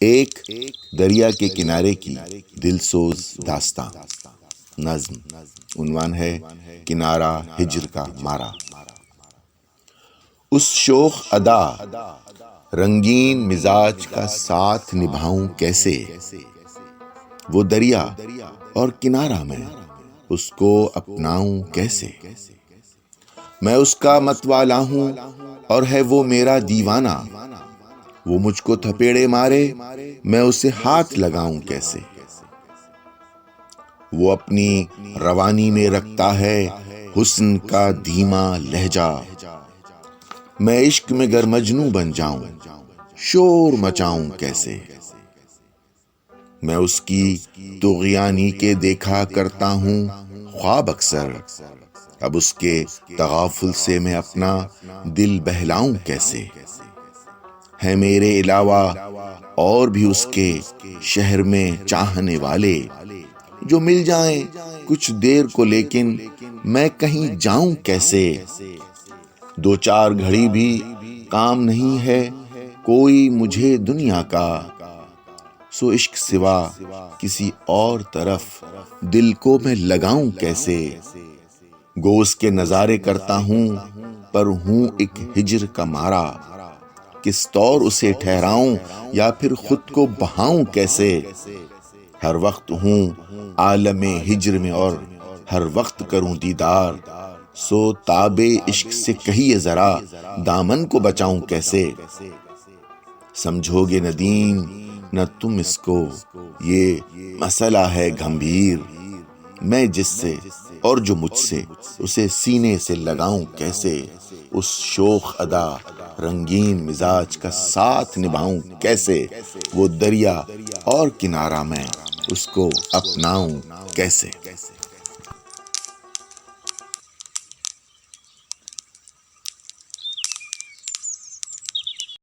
ایک دریا کے کنارے کی دل سوز داستاں. نظم. عنوان ہے کنارہ ہجر کا مارا. اس شوخ ادا رنگین مزاج کا ساتھ نبھاؤں کیسے، وہ دریا اور کنارہ میں اس کو اپناؤں کیسے. میں اس کا متوالا ہوں اور ہے وہ میرا دیوانہ، وہ مجھ کو تھپیڑے مارے میں اسے ہاتھ لگاؤں کیسے. وہ اپنی روانی میں رکھتا ہے حسن کا دھیما لہجہ، میں عشق میں گر مجنوں بن جاؤں شور مچاؤں کیسے. میں اس کی طغیانی کے دیکھا کرتا ہوں خواب اکثر، اب اس کے تغافل سے میں اپنا دل بہلاؤں کیسے. ہے میرے علاوہ اور بھی اس کے شہر میں چاہنے والے، جو مل جائیں کچھ دیر کو لیکن میں کہیں جاؤں کیسے. دو چار گھڑی بھی کام نہیں ہے کوئی مجھے دنیا کا، سو عشق سوا کسی اور طرف دل کو میں لگاؤں کیسے. گوس کے نظارے کرتا ہوں پر ہوں ایک ہجر کا مارا، کس طور اسے ٹھہراؤں یا پھر خود کو بہاؤں کیسے. ہر وقت ہوں عالم ہجر میں اور ہر وقت کروں دیدار، سو تابِ عشق سے کہیے ذرا دامن کو بچاؤں کیسے. سمجھو گے ندیم نہ تم اس کو، یہ مسئلہ ہے گھمبیر، میں جس سے اور جو مجھ سے اسے سینے سے لگاؤں کیسے. اس شوخ ادا رنگین مزاج کا ساتھ نبھاؤں کیسے، وہ دریا اور کنارہ میں اس کو اپناؤں کیسے.